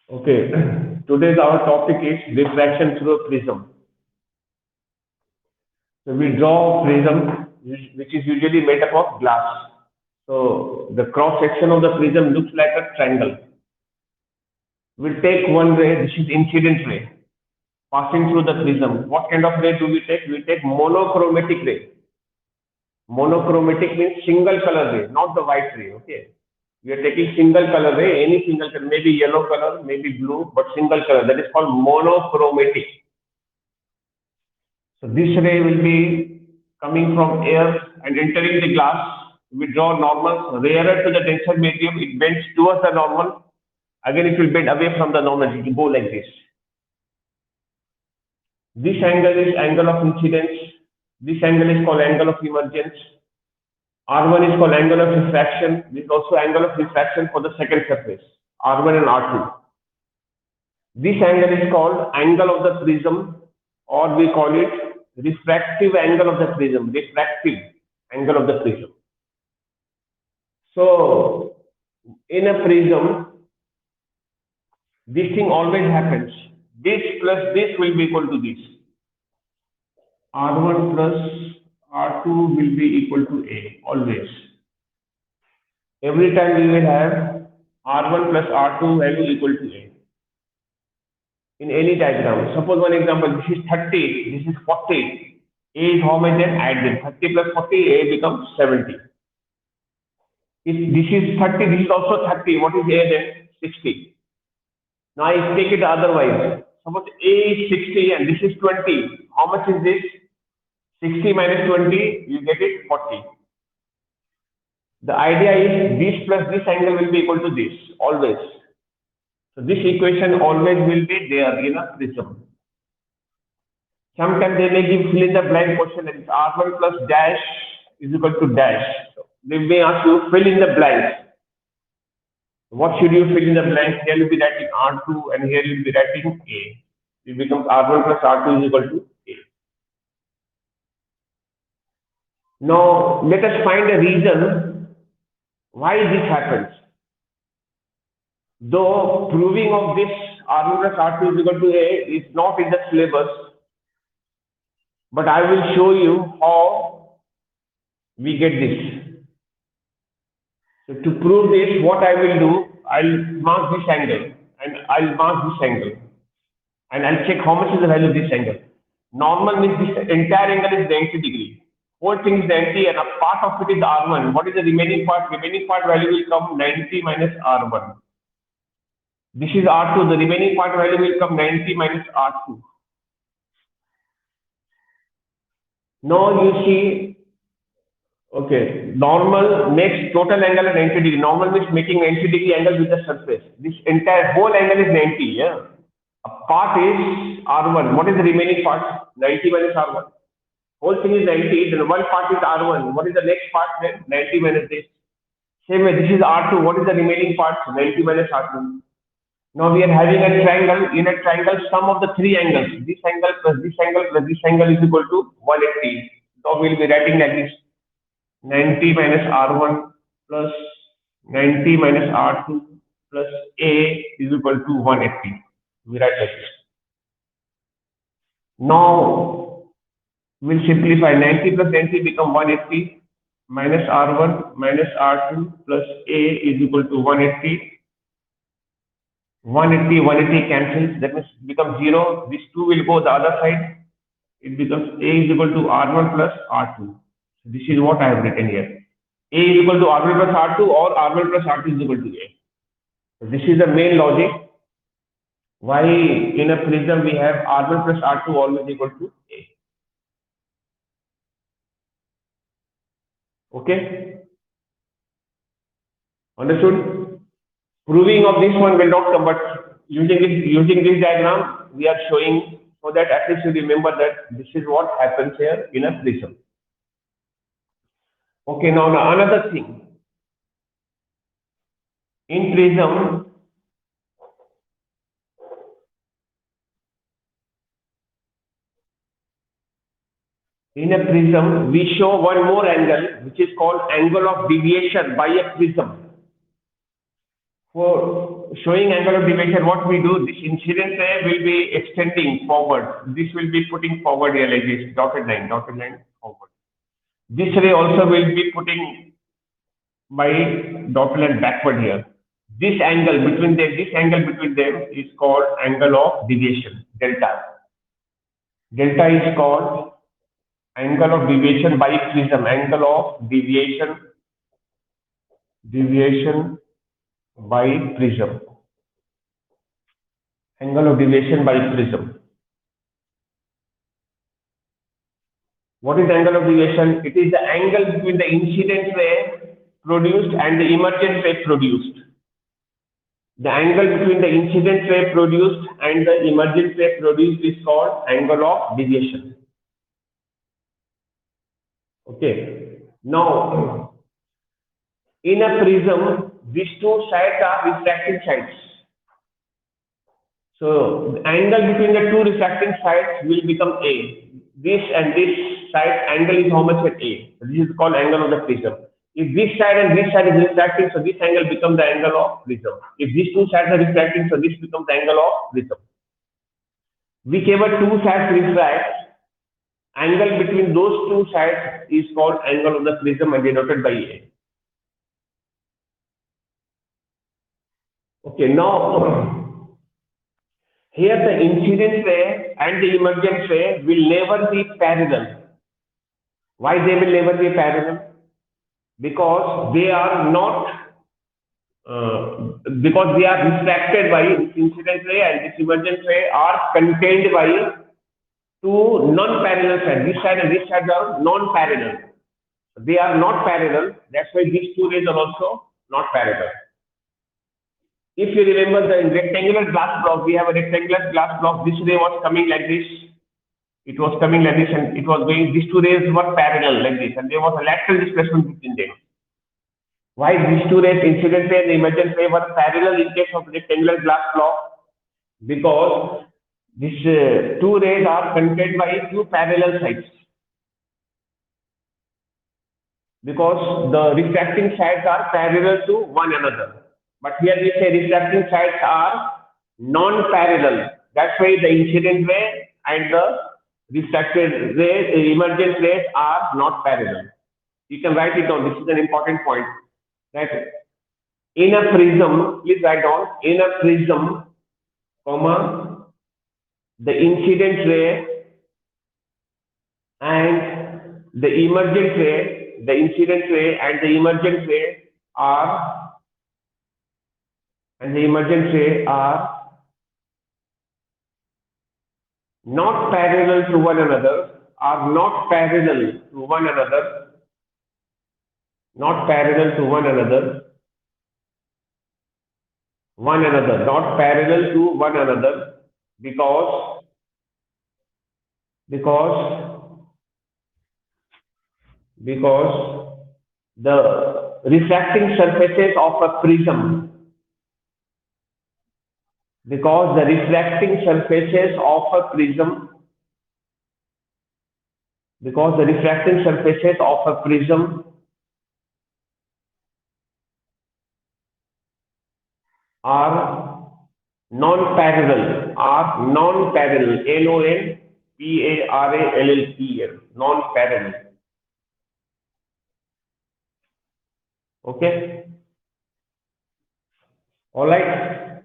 Okay, today's our topic is refraction through a prism. So we draw a prism which is usually made up of glass. So the cross section of the prism looks like a triangle. We'll take one ray, this is incident ray, passing through the prism. What kind of ray do we take? We take monochromatic ray. Monochromatic means single color ray, not the white ray. Okay. We are taking single color ray, any single color, maybe yellow color, maybe blue, but single color. That is called monochromatic. So this ray will be coming from air and entering the glass. We draw normal, rarer to the denser medium, it bends towards the normal. Again, it will bend away from the normal, it will go like this. This angle is angle of incidence. This angle is called angle of emergence. R1 is called angle of refraction. This is also angle of refraction for the second surface, R1 and R2. This angle is called angle of the prism, or we call it refractive angle of the prism, refractive angle of the prism. So, in a prism, this thing always happens. This plus this will be equal to this. R1 plus R2 will be equal to A, always. Every time we will have R1 plus R2 value equal to A. In any diagram, suppose one example, this is 30, this is 40. A is how much then? Add them. 30 plus 40, A becomes 70. If this is 30, this is also 30. What is A then? 60. Now I take it otherwise. Suppose A is 60 and this is 20. How much is this? 60 minus 20, you get it 40. The idea is this plus this angle will be equal to this, always. So this equation always will be there in a prism. Sometimes they may give fill in the blank question, and R1 plus dash is equal to dash. So they may ask you fill in the blanks. What should you fill in the blanks? Here you'll be writing R2 and here you'll be writing A. It becomes R1 plus R2 is equal to A. Now let us find a reason why this happens. Though proving of this R1 plus R2 is equal to A is not in the syllabus, but I will show you how we get this. So to prove this, what I will do, I'll mark this angle and I'll mark this angle and I'll check how much is the value of this angle. Normal means this entire angle is 90 degree. Whole thing is 90 and a part of it is R1. What is the remaining part? Remaining part value will come 90 minus R1. This is R2. The remaining part value will come 90 minus R2. Now you see, okay, normal makes total angle at 90 degree. Normal means making 90 degree angle with the surface. This entire whole angle is 90. Yeah. A part is R1. What is the remaining part? 90 minus R1. Whole thing is 90. Then one part is R1. What is the next part then? 90 minus this. Same way, this is R2. What is the remaining part? 90 minus R2. Now we are having a triangle. In a triangle, sum of the three angles, this angle plus this angle plus this angle is equal to 180. So we will be writing like this: 90 minus R1 plus 90 minus R2 plus A is equal to 180. We write like this. Now we'll simplify. 90 plus 90 become 180 minus R1 minus R2 plus A is equal to 180. 180 cancels, that means becomes 0. This 2 will go the other side. It becomes A is equal to R1 plus R2. This is what I have written here. A is equal to R1 plus R2 or R1 plus R2 is equal to A. So this is the main logic. Why in a prism we have R1 plus R2 always equal to A. Okay? Understood? Proving of this one will not come, but using this diagram, we are showing so that at least you remember that this is what happens here in a prism. Okay, now another thing. In prism, we show one more angle which is called angle of deviation by a prism. For showing angle of deviation, what we do, this incident ray will be extending forward. This will be putting forward here like this, dotted line forward. This ray also will be putting by dotted line backward here. This angle between them is called angle of deviation, delta. Delta is called angle of deviation by prism, angle of deviation by prism, angle of deviation by prism. What is angle of deviation? It is the angle between the incident ray produced and the emergent ray produced. The angle between the incident ray produced and the emergent ray produced is called angle of deviation. Okay. Now, in a prism, these two sides are refracting sides. So, the angle between the two refracting sides will become A. This and this side angle is how much at A. So this is called angle of the prism. If this side and this side is refracting, so this angle becomes the angle of prism. If these two sides are refracting, so this becomes the angle of prism. Whichever two sides refract, angle between those two sides is called angle of the prism and denoted by A. Okay, now here the incident ray and the emergent ray will never be parallel. Why they will never be parallel? Because they are not, because they are refracted by this incident ray and this emergent ray are contained by two non-parallel sides. This side and this side are non-parallel. They are not parallel. That's why these two rays are also not parallel. If you remember the rectangular glass block, we have a rectangular glass block. This ray was coming like this. It was coming like this, and it was going. These two rays were parallel like this, and there was a lateral displacement between them. Why these two rays, incident ray and emergent ray, were parallel in case of rectangular glass block? Because these two rays are contained by two parallel sides. Because the refracting sides are parallel to one another. But here we say refracting sides are non-parallel. That's why the incident ray and the refracted ray, emergent rays are not parallel. You can write it down. This is an important point. That in a prism, please write down, in a prism, comma, the incident ray and the emergent ray, the incident ray and the emergent ray are not parallel to one another, not parallel to one another because the refracting surfaces of a prism are non-parallel, non-parallel, non-parallel. Okay. All right.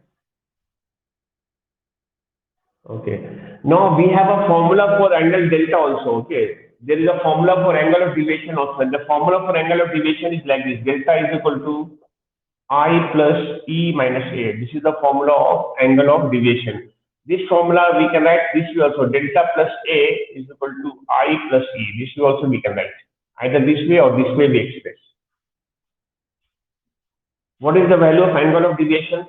Okay. Now we have a formula for angle delta also. Okay. There is a formula for angle of deviation also. And the formula for angle of deviation is like this: delta is equal to I plus E minus A. This is the formula of angle of deviation. This formula we can write this way also: delta plus A is equal to I plus E. This way also we can write. Either this way or this way we express. What is the value of angle of deviation?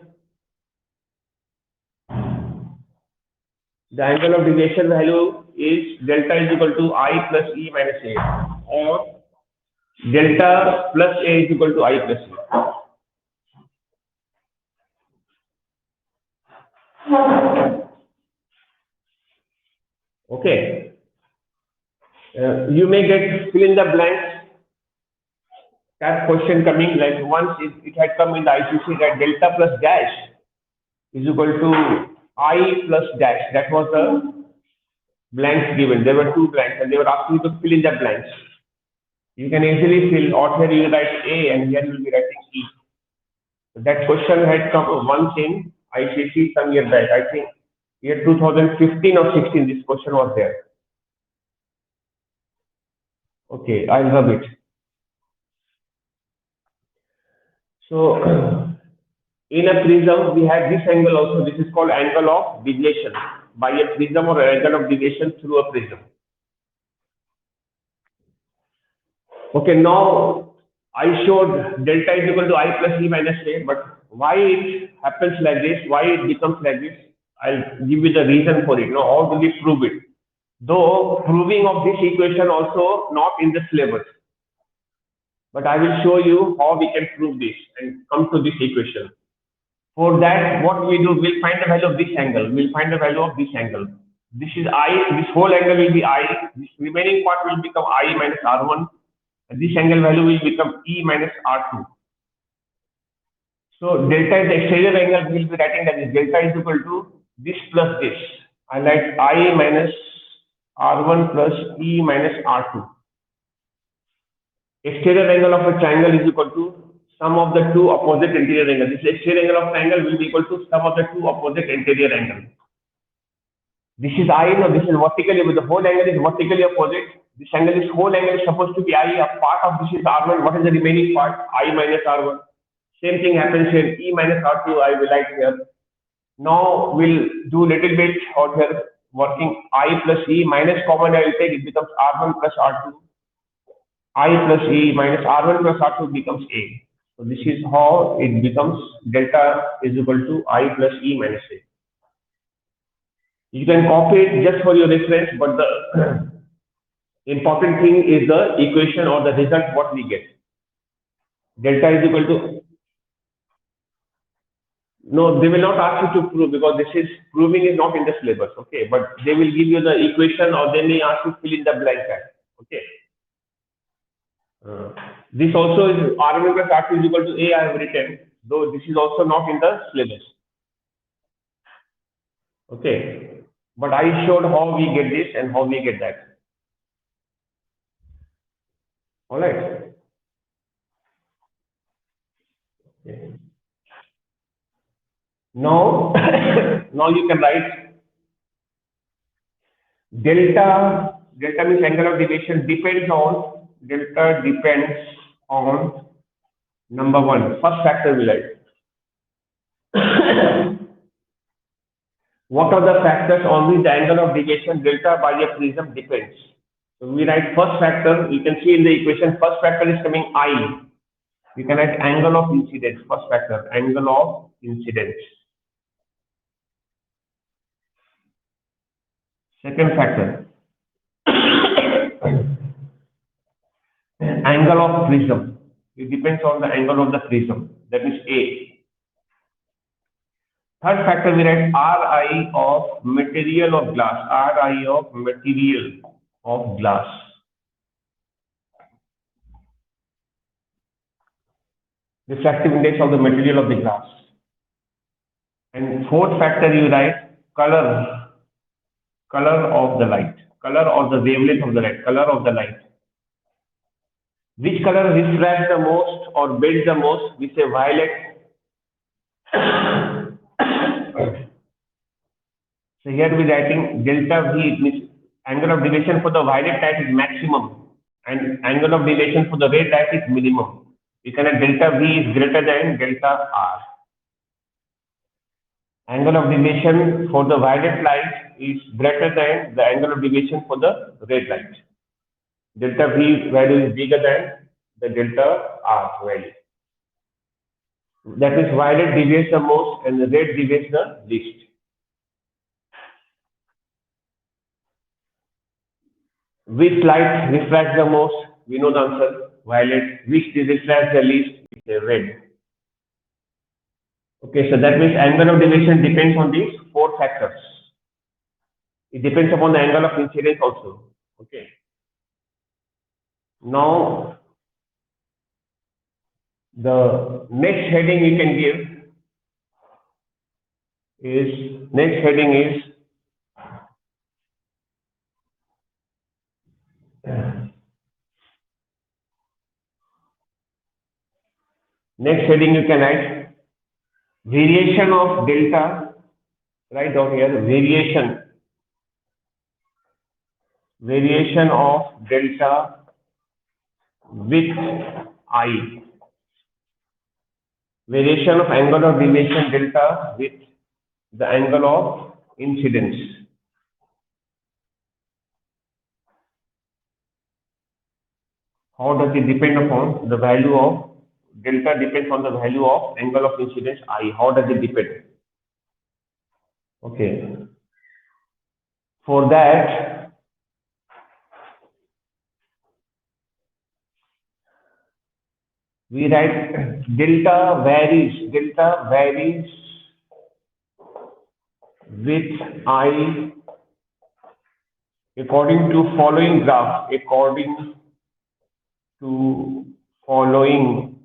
The angle of deviation value is delta is equal to I plus E minus A, or delta plus A is equal to I plus E. Okay. You may get fill in the blanks. that question coming like once it had come in the ICC that delta plus dash is equal to I plus dash. That was the blanks given. There were two blanks and they were asking you to fill in the blanks. You can easily fill, or here you write A and here you will be writing E. So that question had come once in ICC some year back. I think year 2015 or 16 this question was there. Okay, I'll rub it. So in a prism, we have this angle also. This is called angle of deviation by a prism or angle of deviation through a prism. Okay, now I showed delta is equal to I plus E minus A, but why it happens like this, why it becomes like this, I'll give you the reason for it. Now, how do we prove it? Though proving of this equation also not in the syllabus, but I will show you how we can prove this and come to this equation. For that, what we do, we'll find the value of this angle. We'll find the value of this angle. This is I, this whole angle will be I, this remaining part will become I minus R1, and this angle value will become E minus R2. So delta is the exterior angle, we'll be writing that is delta is equal to this plus this. I like I minus R1 plus E minus R2. Exterior angle of a triangle is equal to sum of the two opposite interior angles. This exterior angle of triangle will be equal to sum of the two opposite interior angles. This is I, no, this is vertically, but the whole angle is vertically opposite. This angle is whole angle is supposed to be I, a part of this is R1. What is the remaining part? I minus R1. Same thing happens here, E minus R2, I will write here. Now we'll do little bit out here, working I plus E minus common I will take, it becomes R1 plus R2. I plus E minus R1 plus R2 becomes A. So this is how it becomes delta is equal to I plus E minus A. You can copy it just for your reference, but the important thing is the equation or the result what we get. Delta is equal to, no, they will not ask you to prove because this is proving is not in the syllabus, okay? But they will give you the equation or they may ask you to fill in the blank tag, okay? This also is R1 plus R2 is equal to A I have written, though this is also not in the syllabus. Okay, but I showed how we get this and how we get that. All right. Okay. Now, now you can write delta. Delta means angle of deviation depends on, delta depends on number one, first factor we write. What are the factors on which the angle of deviation delta by a prism depends? So we write first factor, you can see in the equation, first factor is coming I. We can write angle of incidence, first factor, angle of incidence. Second factor, angle of prism. It depends on the angle of the prism, that is A. Third factor we write Ri of material of glass, Ri of material of glass. Refractive index of the material of the glass. And fourth factor you write color of the light, color or the wavelength of the light, color of the light. Which color refracts the most or bends the most? We say violet. So here we are writing delta V, it means angle of deviation for the violet light is maximum and angle of deviation for the red light is minimum. We can have delta V is greater than delta R. Angle of deviation for the violet light is greater than the angle of deviation for the red light. Delta V value is bigger than the delta R value. That is violet deviates the most and the red deviates the least. Which light refracts the most? We know the answer, violet. Which refracts the least? Red. Okay, so that means angle of deviation depends on these four factors. It depends upon the angle of incidence also. Okay. Now, The next heading you can give is, next heading is next heading you can write variation of delta. Write down here variation of delta with I. Variation of angle of deviation delta with the angle of incidence. How does it depend upon the value of delta depends on the value of angle of incidence I. How does it depend? Okay. For that, we write delta varies with I according to following graph, according to following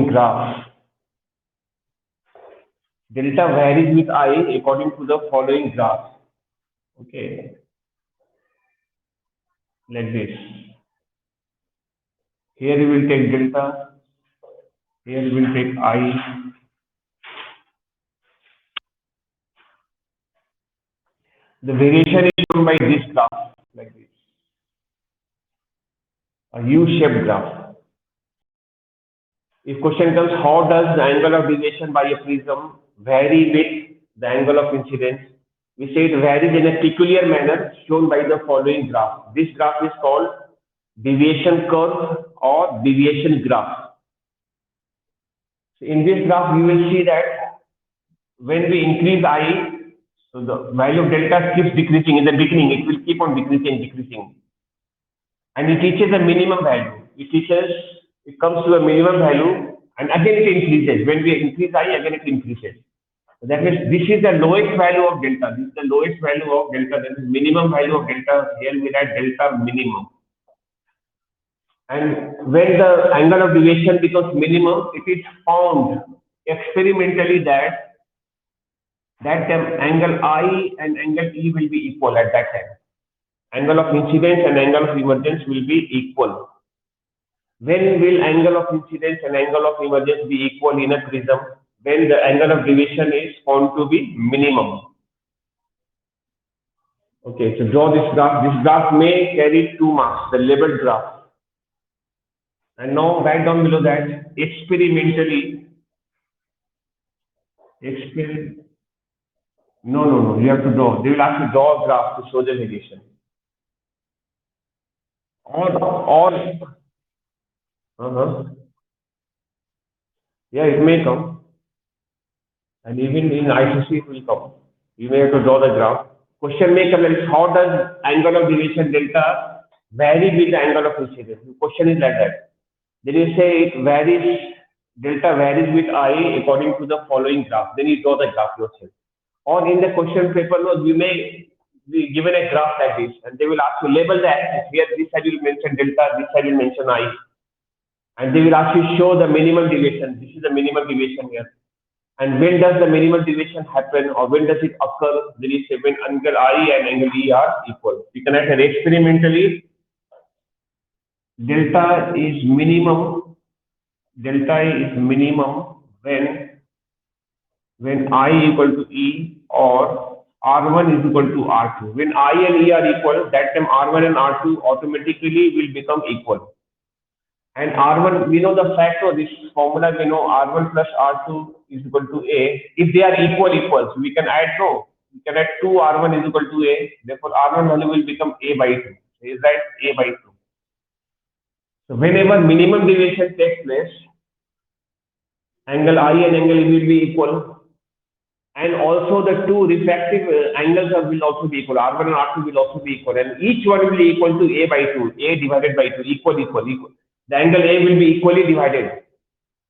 graph. Delta varies with I according to the following graph. Okay, like this. Here we will take delta, here we will take I. The variation is shown by this graph, like this, a U-shaped graph. If question comes, how does the angle of deviation by a prism vary with the angle of incidence? We say it varies in a peculiar manner shown by the following graph. This graph is called deviation curve or deviation graph. So in this graph, you will see that when we increase I, so the value of delta keeps decreasing. In the beginning, it will keep on decreasing. And it reaches a minimum value. It comes to a minimum value and again it increases. When we increase I, again it increases. So that means this is the lowest value of delta. This is the lowest value of delta. That is minimum value of delta. Here we write delta minimum. And when the angle of deviation becomes minimum, it is found experimentally that time angle I and angle E will be equal at that time. Angle of incidence and angle of emergence will be equal. When will angle of incidence and angle of emergence be equal in a prism? When the angle of deviation is found to be minimum. Okay, so draw this graph. This graph may carry 2 marks, the labeled graph. And now write down below that experimentally. No. You have to draw. They will ask you draw a graph to show the variation. Yeah, it may come. And even in ICC it will come. You may have to draw the graph. Question may come like, how does angle of deviation delta vary with the angle of incidence? The question is like that. Then you say delta varies with I according to the following graph. Then you draw the graph yourself. Or in the question paper, you may be given a graph like this, and they will ask you label the axis. Here, this side will mention delta, this side will mention I, and they will ask you show the minimum deviation. This is the minimum deviation here. And when does the minimum deviation happen, or when does it occur? There is when angle I and angle E are equal. You can write experimentally delta is minimum when I equal to E or R1 is equal to R2. When I and E are equal, that time R1 and R2 automatically will become equal. And R1, we know the fact of this formula, we know R1 plus R2 is equal to A. If they are equal, so we can add we can add 2 R1 is equal to A. Therefore, R1 value will become A by 2. Is that A by 2? So whenever minimum deviation takes place, angle I and angle E will be equal. And also the two refractive angles will also be equal. R1 and R2 will also be equal. And each one will be equal to A by 2. A divided by 2. Equal. The angle A will be equally divided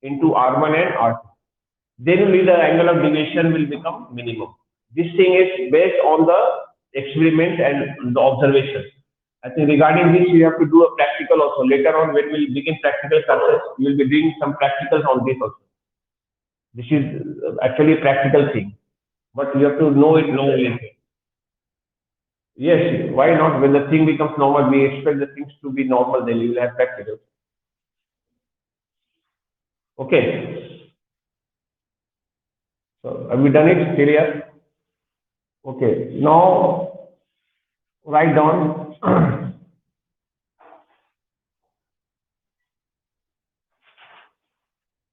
into R1 and R2. Then only the angle of deviation will become minimum. This thing is based on the experiment and the observation. I think regarding this, you have to do a practical also. Later on, when we begin practical classes, you will be doing some practicals on this also. This is actually a practical thing, but you have to know it normally. Yes, why not? When the thing becomes normal, we expect the things to be normal, then you will have practical. Okay. So have we done it? Clear? Okay. Now write down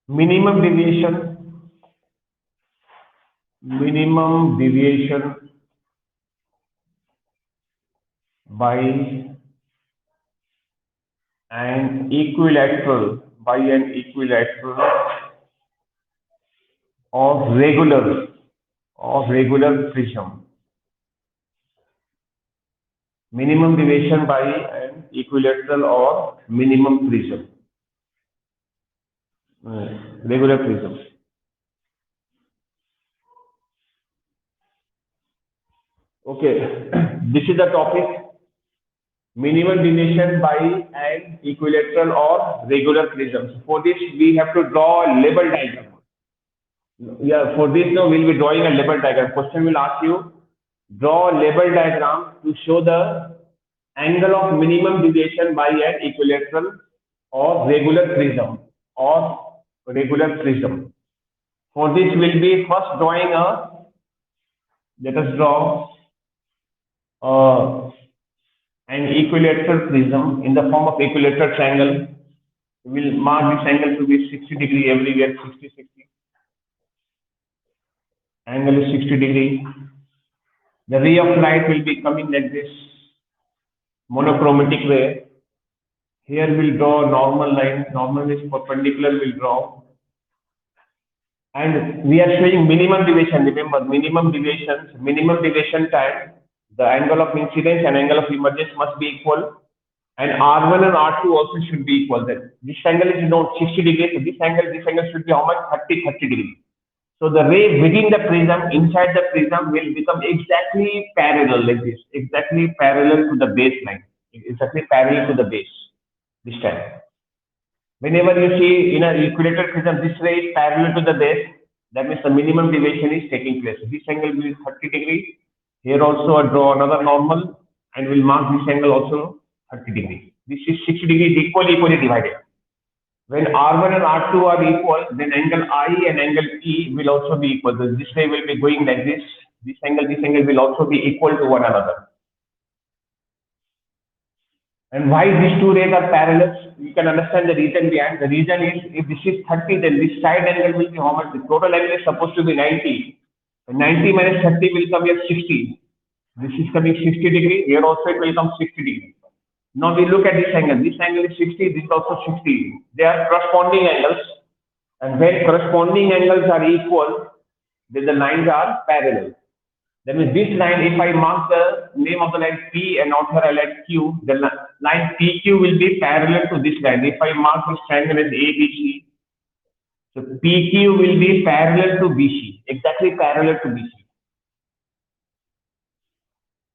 minimum deviation, minimum deviation by by an equilateral of regular prism. Minimum deviation by an equilateral or minimum prism. Regular prism. Okay, this is the topic. Minimum deviation by an equilateral or regular prism. So for this, we have to draw a label diagram. Yeah, for this now we'll be drawing a label diagram. Question will ask you, draw a label diagram to show the angle of minimum deviation by an equilateral or regular prism. For this we'll be first drawing let us draw uh, an equilateral prism in the form of equilateral triangle. We will mark this angle to be 60 degree everywhere, 60, 60. Angle is 60 degree. The ray of light will be coming like this, monochromatic way. Here we'll draw a normal line. Normal is perpendicular, we'll draw. And we are showing minimum deviation. Remember, minimum deviation time, the angle of incidence and angle of emergence must be equal. And R1 and R2 also should be equal. Then this angle is not 60 degrees. So this angle should be how much? 30 degrees. So the ray within the prism, inside the prism, will become exactly parallel like this, exactly parallel to the baseline, exactly parallel to the base. This time, whenever you see in an equilateral prism, this ray is parallel to the base. That means the minimum deviation is taking place. This angle will be 30 degrees. Here also I draw another normal, and we'll mark this angle also 30 degrees. This is 60 degrees equally divided. When R1 and R2 are equal, then angle I and angle E will also be equal. So this ray will be going like this. This angle will also be equal to one another. And why these two rays are parallel? You can understand the reason behind. The reason is if this is 30, then this side angle will be how much? The total angle is supposed to be 90. 90 minus 30 will come here 60. This is coming 60 degrees. Here also it will come 60 degrees. Now we look at this angle. This angle is 60. This is also 60. They are corresponding angles. And when corresponding angles are equal, then the lines are parallel. That means this line, if I mark the name of the line P and out here I let Q, the line PQ will be parallel to this line. If I mark this triangle as ABC, so PQ will be parallel to BC, exactly parallel to BC.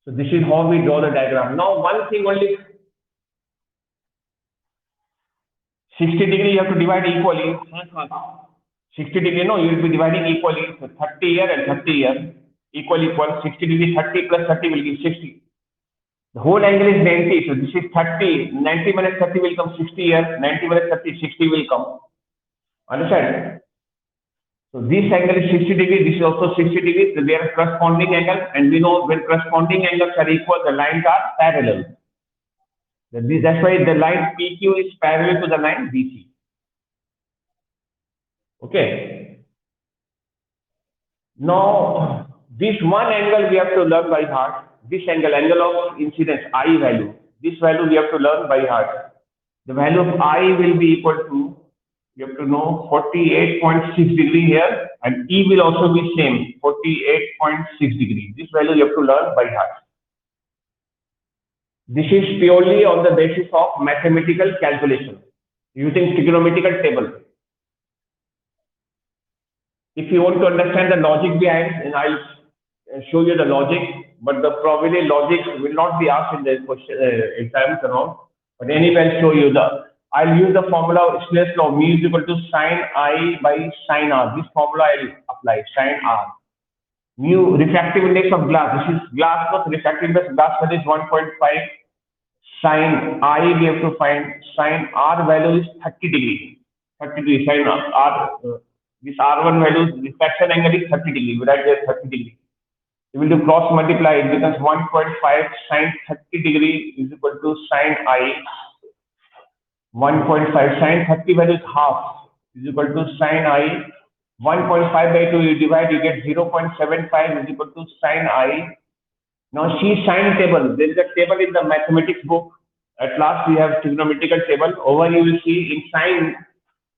So this is how we draw the diagram. Now one thing only, 60 degree you have to divide equally. 60 degree, no, you will be dividing equally. So 30 here and 30 here. Equal, 60 degree, 30 plus 30 will give 60. The whole angle is 90, so this is 30. 90 minus 30 will come 60 here. 90 minus 30, 60 will come. Understand? So this angle is 60 degrees, this is also 60 degrees. So they are corresponding angles, and we know when corresponding angles are equal, the lines are parallel. That's why the line PQ is parallel to the line BC. Okay. Now, this one angle we have to learn by heart. This angle of incidence, I value. This value we have to learn by heart. The value of I will be equal to, you have to know, 48.6 degree here, and E will also be same, 48.6 degree. This value you have to learn by heart. This is purely on the basis of mathematical calculation using trigonometrical table. If you want to understand the logic behind, and I'll show you the logic. but the probably logic will not be asked in the question exams and all. But anyway, I'll show you I'll use the formula of Snell's law, mu is equal to sine I by sine R. This formula I'll apply, sine R. Mu refractive index of glass. This is glass plus refractive index of glass value is 1.5. Sine I we have to find. Sine R value is 30 degree. 30 degree. Sine R. This R1 value refraction angle is 30 degree. We write there 30 degree. We will do cross multiply. It becomes 1.5 sine 30 degree is equal to sine I. 1.5 sine 30 value is half is equal to sine I. 1.5 by 2 you divide, you get 0.75 is equal to sine I. Now see sine table. There is a table in the mathematics book. At last we have trigonometrical table. Over you will see in sine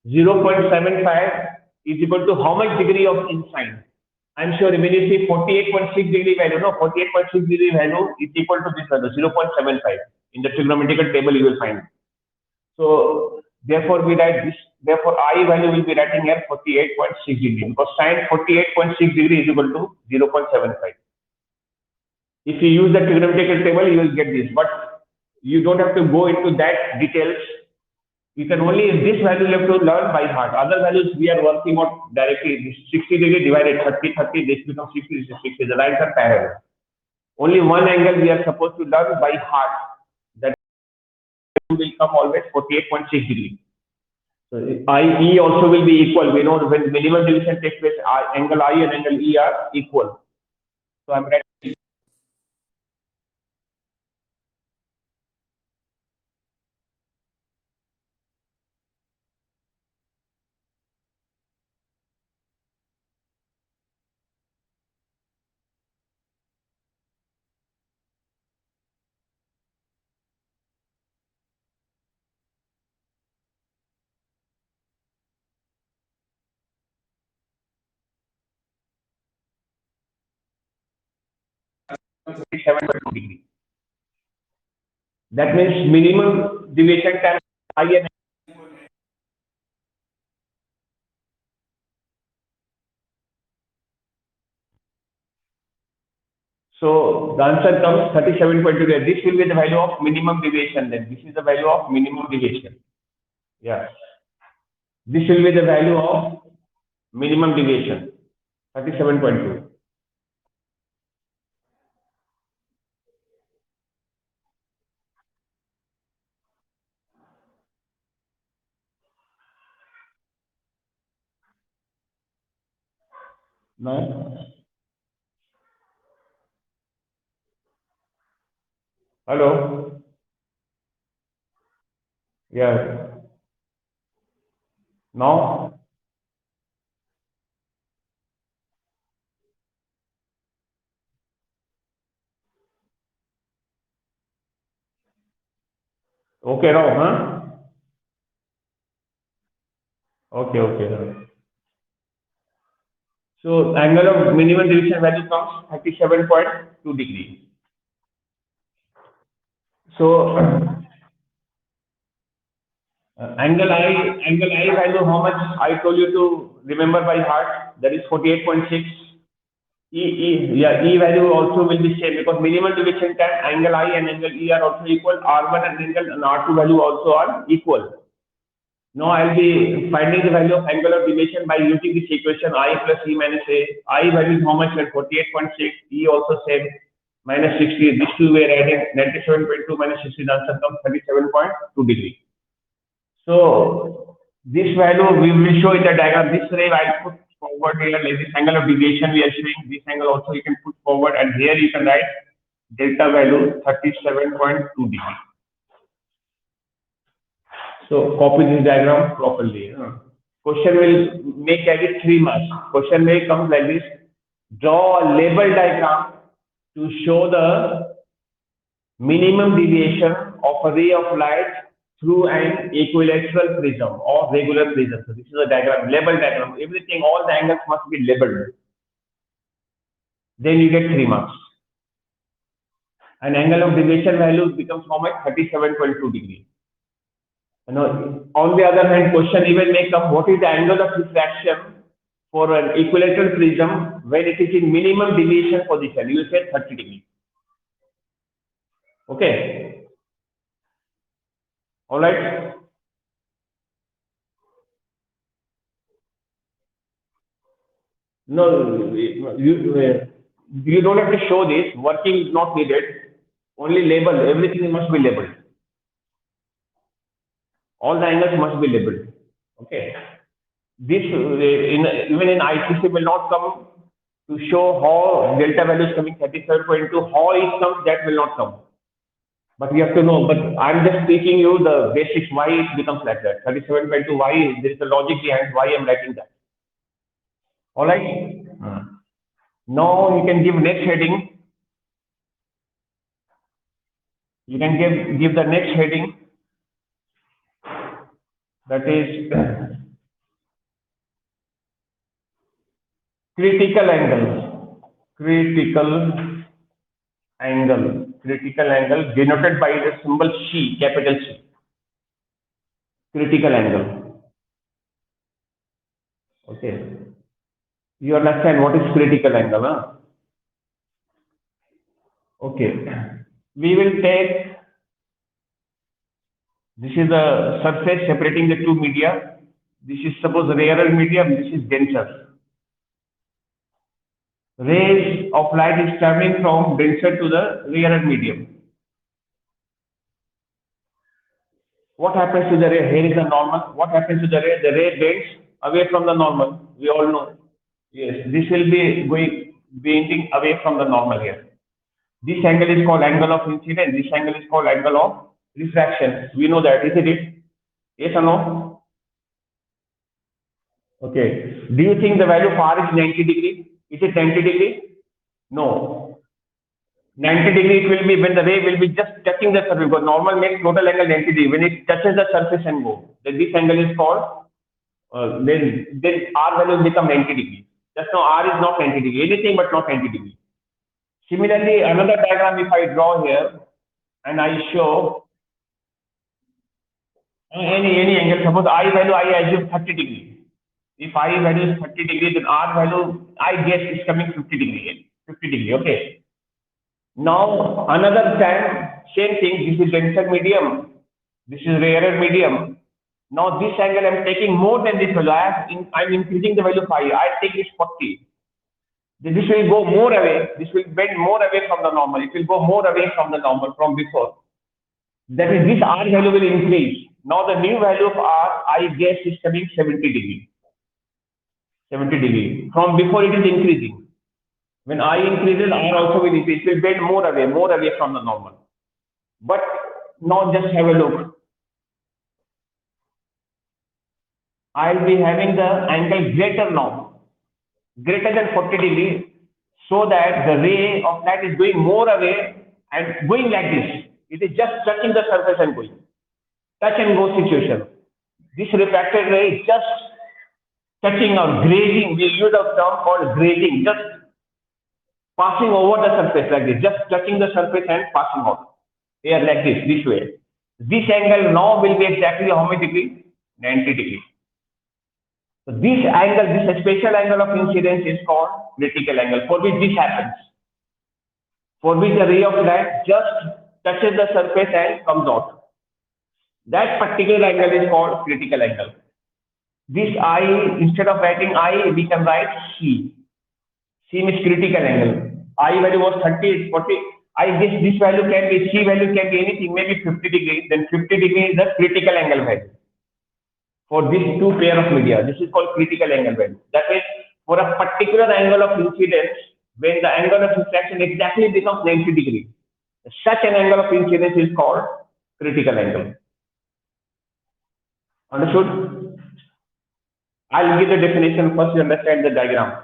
0.75 is equal to how much degree of in sine. I'm sure when you see 48.6 degree value, no, 48.6 degree value is equal to this value, 0.75. In the trigonometrical table you will find. So therefore we write this, therefore I value will be writing here 48.6 degree because sine 48.6 degree is equal to 0.75. If you use the trigonometrical table, you will get this, but you don't have to go into that details. You can only, this value you have to learn by heart. Other values we are working on directly. This 60 degree divided 30, 30, this becomes 60, this is 60. The lines are parallel. Only one angle we are supposed to learn by heart. That will come always 48.6 degree. So IE also will be equal. We know when minimum division takes place, angle I and angle E are equal. So I'm writing. Degree. That means minimum deviation time I and so the answer comes 37.2. This will be the value of minimum deviation. Then this is the value of minimum deviation. Yeah. This will be the value of minimum deviation. 37.2. No. Hello. Yeah. Now. Okay, now, huh? Okay, okay. So angle of minimum deviation value comes 37.2 degrees. So angle I value how much I told you to remember by heart, that is 48.6. E value also will be same because minimum deviation time angle I and angle E are also equal. R1 and angle and R2 value also are equal. Now I'll be finding the value of angle of deviation by using this equation I plus E minus A. I value is how much? 48.6. E also same, minus 60. These two we are adding 97.2 minus 60. The answer comes 37.2 degree. So this value we will show in the diagram. This ray I'll put forward here, like this angle of deviation we are showing. This angle also you can put forward, and here you can write delta value 37.2 degree. So copy this diagram properly. Question will make every 3 marks. Question may come like this: draw a label diagram to show the minimum deviation of a ray of light through an equilateral prism or regular prism. So this is a diagram, label diagram. Everything, all the angles must be labeled. Then you get 3 marks. An angle of deviation value becomes how much? 37.2 degrees. Now, on the other hand, question even may come: what is the angle of refraction for an equilateral prism when it is in minimum deviation position? You will say 30 degrees. Okay. All right. No, you don't have to show this. Working is not needed. Only label. Everything must be labeled. All the angles must be labeled. Okay. This even in ICC will not come to show how delta value is coming 37.2. How it comes, that will not come. But you have to know. But I'm just teaching you the basics why it becomes like that. 37.2. Why there is a logic behind why I'm writing that. All right. Now you can give next heading. You can give the next heading, that is critical angle. Critical angle. Critical angle denoted by the symbol C, capital C. Critical angle. Okay. You understand what is critical angle, huh? Okay. We will take, this is the surface separating the two media. This is suppose rarer medium, this is denser. Rays of light is traveling from denser to the rarer medium. What happens to the ray? Here is the normal. What happens to the ray? The ray bends away from the normal. We all know. Yes, this will be bending away from the normal here. This angle is called angle of incidence. This angle is called angle of refraction. We know that, isn't it? Yes or no? Okay. Do you think the value of R is 90 degree? Is it 90 degree? No. 90 degree it will be when the ray will be just touching the surface, because normal makes total angle 90 degree. When it touches the surface and go, then this angle is called, then R values become 90 degree. Just now R is not 90 degree, anything but not 90 degree. Similarly, another diagram if I draw here and I show any angle, suppose I value I assume 30 degree. If I value is 30 degree, then R value I guess is coming 50 degree. 50 degree, okay. Now another time, same thing, this is denser medium, this is rarer medium. Now this angle I'm taking more than this value, I'm increasing the value 5, I take this 40. Then this will go more away, this will bend more away from the normal, it will go more away from the normal from before. That is, this R value will increase. Now the new value of R, I guess is coming 70 degree. 70 degree. From before it is increasing. When I increases, R also will increase. It will bend more away from the normal. But now just have a look. I'll be having the angle greater now, greater than 40 degree, so that the ray of light is going more away and going like this. It is just touching the surface and going. Touch and go situation. This refracted ray is just touching or grazing. We use a term called grazing, just passing over the surface like this, just touching the surface and passing out. Here like this way. This angle now will be exactly how many degree? 90 degree. So this angle, this special angle of incidence is called critical angle, for which this happens. For which the ray of light just touches the surface and comes out. That particular angle is called critical angle. This I, instead of writing I, we can write C. C means critical angle. I value was 30, 40. I guess this value can be, C value can be anything, maybe 50 degree. Then 50 degree is the critical angle value. For these two pair of media, this is called critical angle value. That means for a particular angle of incidence, when the angle of refraction exactly becomes 90 degree, such an angle of incidence is called critical angle. Understood? I'll give the definition first, you understand the diagram.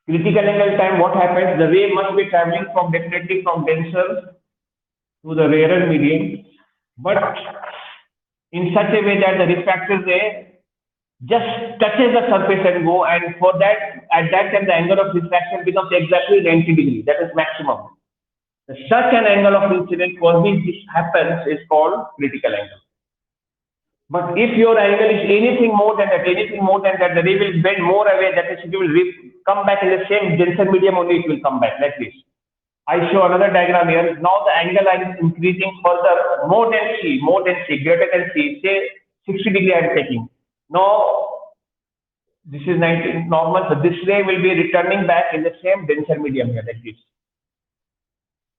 Critical angle time, what happens? The ray must be traveling from definitely from denser to the rarer medium, but in such a way that the refracted ray just touches the surface and go, and for that, at that time the angle of refraction becomes exactly 90 degree, that is maximum. Such an angle of incidence for which this happens is called critical angle. But if your angle is anything more than that, the ray will bend more away, that is, it will come back in the same denser medium only, it will come back like this. I show another diagram here. Now the angle is increasing further, more than C, greater than C. Say 60 degree I am taking. Now this is 90 normal. So this ray will be returning back in the same denser medium here like this.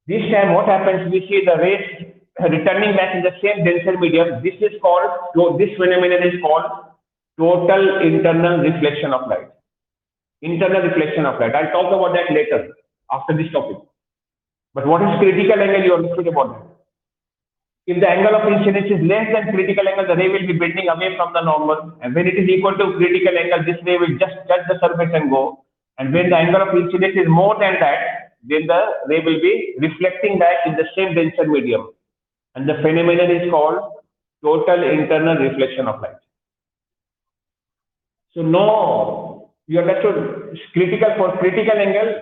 This time what happens? We see the rays returning back in the same denser medium. This is called, this phenomenon is called total internal reflection of light. Internal reflection of light. I'll talk about that later after this topic. But what is critical angle? You understood about that. If the angle of incidence is less than critical angle, the ray will be bending away from the normal. And when it is equal to critical angle, this ray will just touch the surface and go. And when the angle of incidence is more than that, then the ray will be reflecting back in the same denser medium. And the phenomenon is called total internal reflection of light. So now you understood critical for critical angle,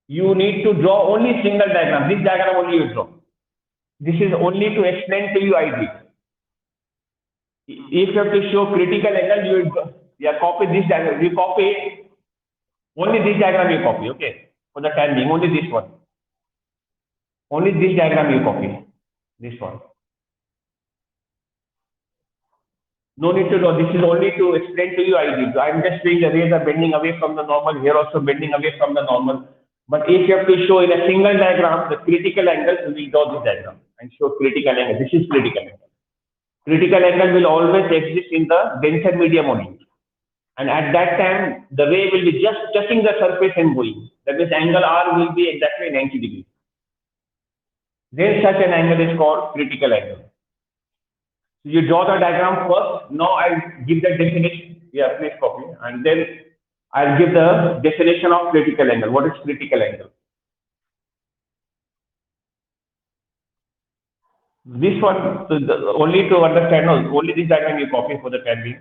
you need to draw only single diagram. This diagram only you draw. This is only to explain to you ID. If you have to show critical angle, you will copy this diagram. You copy only this diagram. You copy, okay? For the time being, only this one. Only this diagram you copy. This one. No need to know. This is only to explain to you ID. I'm just saying the rays are bending away from the normal. Here also bending away from the normal. But if you have to show in a single diagram the critical angle, we will draw this diagram and show critical angle. This is critical angle. Critical angle will always exist in the denser medium only. And at that time, the ray will be just touching the surface and going. That means angle R will be exactly 90 degrees. Then such an angle is called critical angle. So you draw the diagram first. Now I'll give the definition. Yeah, please copy. And then I'll give the definition of critical angle. What is critical angle? This one, so only to understand, no, only this diagram you copy for the time being.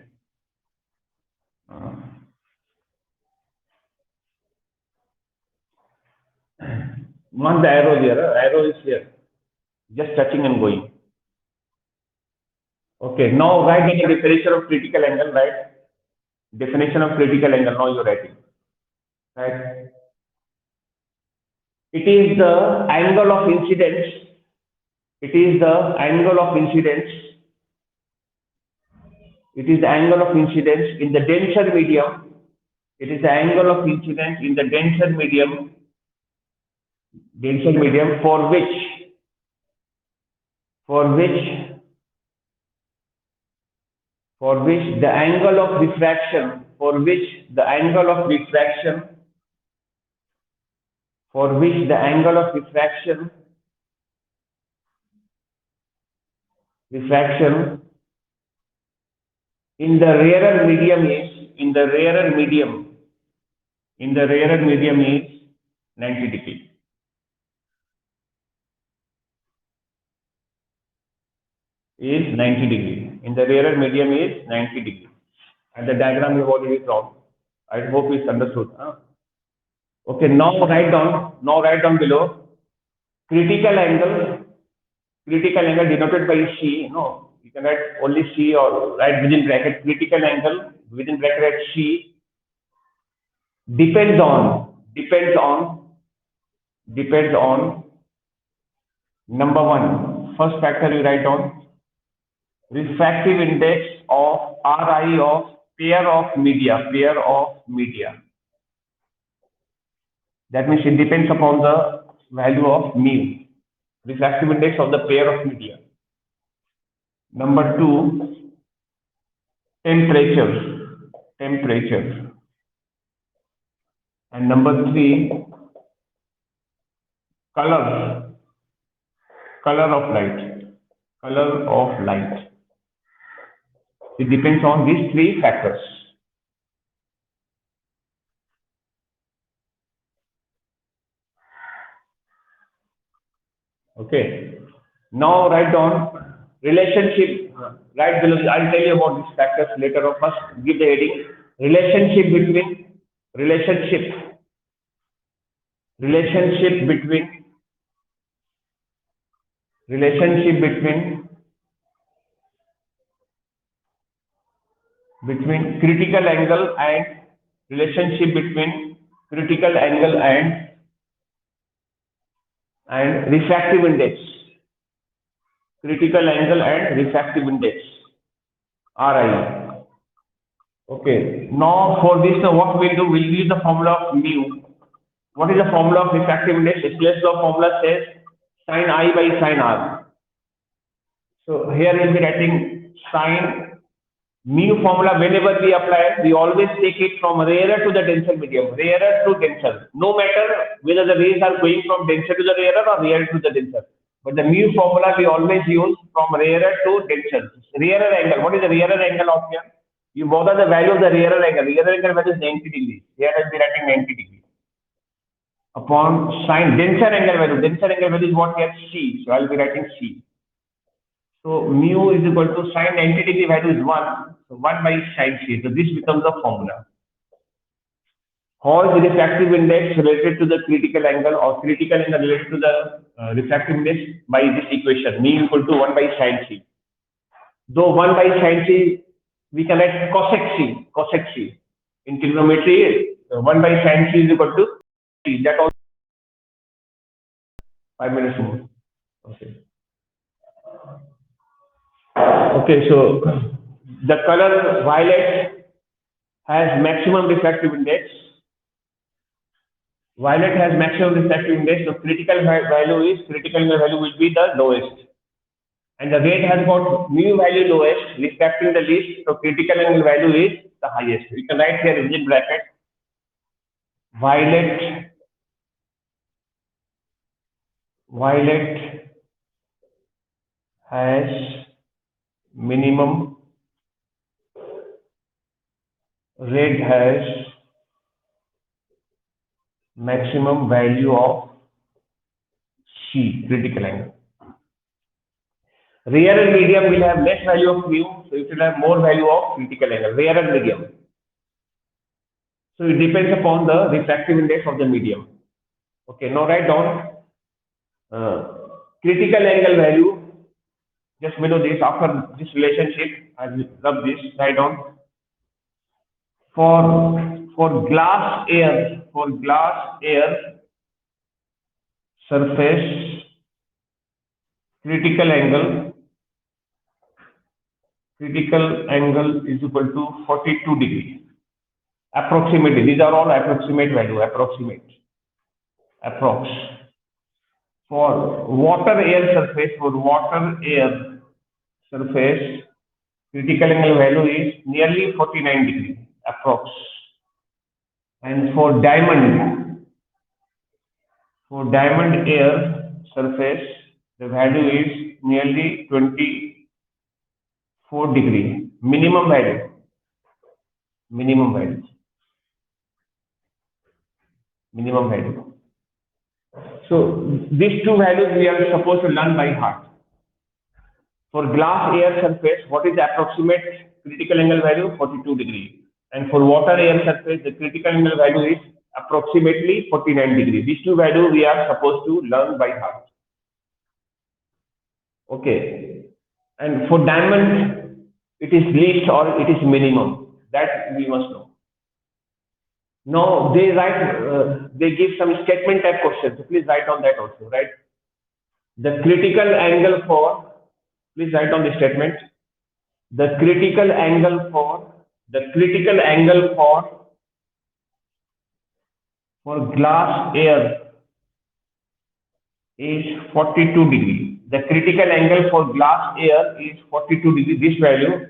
Not the arrow here, arrow is here, just touching and going. Okay, now write the definition of critical angle, right? Definition of critical angle, now you're writing. Right? It is the angle of incidence. It is the angle of incidence. It is the angle of incidence in the denser medium. It is the angle of incidence in the denser medium for which the angle of refraction in the rarer medium is 90 degrees. Is 90 degrees. In the rarer medium is 90 degrees. And the diagram you have already drawn. I hope it's understood. Huh? Okay, now write down below critical angle denoted by C. No, you can write only C or write within bracket critical angle within bracket C depends on number one, first factor you write down refractive index of Ri of pair of media. That means it depends upon the value of mu, refractive index of the pair of media. Number two, temperature. And number three, color of light. It depends on these three factors. Okay. Now write down relationship. Right below. I'll tell you about these factors later on. First, give the heading. Relationship between critical angle and and refractive index, critical angle and refractive index, RI. Okay, now for this, what we'll do, we'll use the formula of mu. What is the formula of refractive index? Laplace law formula says sin I by sin R. So here we'll be writing sin mu formula. Whenever we apply, we always take it from rarer to the denser medium, rarer to denser. No matter whether the rays are going from denser to the rarer or rarer to the denser. But the mu formula we always use from rarer to denser. Rarer angle. What is the rarer angle of here? You bother the value of the rarer angle. Rarer angle value is 90 degrees. Here I'll be writing 90 degrees. Upon sin denser angle value. Denser angle value is what here? C. So I'll be writing C. So mu is equal to sin 90 degree value is 1. So 1 by sin C. So this becomes the formula. How is the refractive index related to the critical angle or critical angle related to the refractive index? By this equation, mu equal to 1 by sin C. Though 1 by sin C, we can write cosec C. Cosec C. In trigonometry, 1 by sin C is equal to C. That also 5 minutes more. Okay. Okay, so the color violet has maximum refractive index. Violet has maximum refractive index, so critical value will be the lowest. And the red has got mu value lowest, refracting the least, so critical angle value is the highest. You can write here in bracket, violet has minimum, red has maximum value of C, critical angle. Rare and medium will have less value of mu, so it will have more value of critical angle, rare and medium. So it depends upon the refractive index of the medium. Okay, now write down critical angle value just below this. After this relationship, I will rub this, write down for glass air surface critical angle is equal to 42 degrees. Approximately, these are all approximate value, approx. For water air surface, critical angle value is nearly 49 degrees, approx. And for diamond air surface, the value is nearly 24 degrees, minimum value. So these two values we are supposed to learn by heart. For glass air surface, what is the approximate critical angle value? 42 degrees. And for water air surface, the critical angle value is approximately 49 degrees. These two values we are supposed to learn by heart. Okay. And for diamond, it is least or it is minimum. That we must know. Now they write, they give some statement type questions. So please write on that also, right? The critical angle for, please write on the statement. The critical angle for glass air is 42 degrees. The critical angle for glass air is 42 degrees. This value,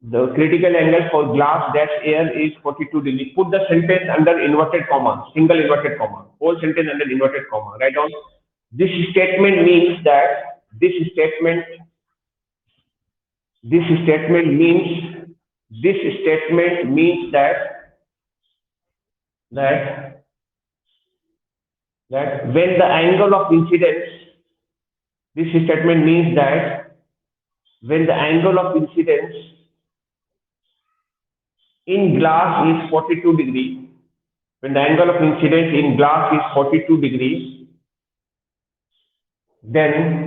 the critical angle for glass dash air is 42 degrees. Put the sentence under inverted comma, single inverted comma, whole sentence under inverted comma. Write down. This statement means that when the angle of incidence, in glass is 42 degrees, when the angle of incidence in glass is 42 degrees, then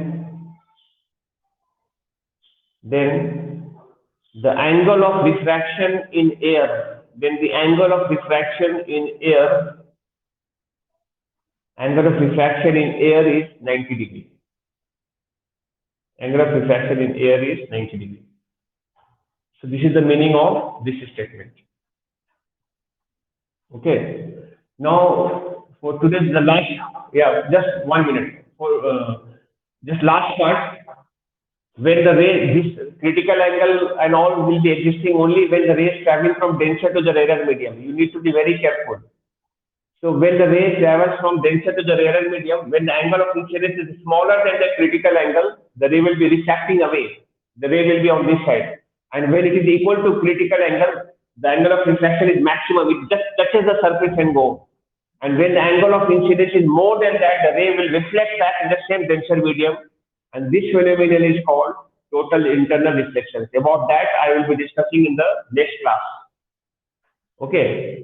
the angle of refraction in air, Angle of refraction in air is 90 degree. Angle of refraction in air is 90 degree. So this is the meaning of this statement. Okay. Now for today's the last, yeah, just 1 minute. For just last part, when the ray, this critical angle and all will be existing only when the rays traveling from denser to the rarer medium. You need to be very careful. So when the ray travels from denser to the rarer medium, when the angle of incidence is smaller than the critical angle, the ray will be refracting away. The ray will be on this side. And when it is equal to critical angle, the angle of refraction is maximum. It just touches the surface and go. And when the angle of incidence is more than that, the ray will reflect back in the same denser medium. And this phenomenon is called total internal reflection. About that, I will be discussing in the next class. Okay.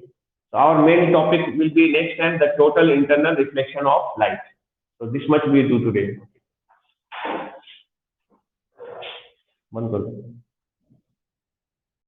So our main topic will be next time the total internal reflection of light. So this much we do today. One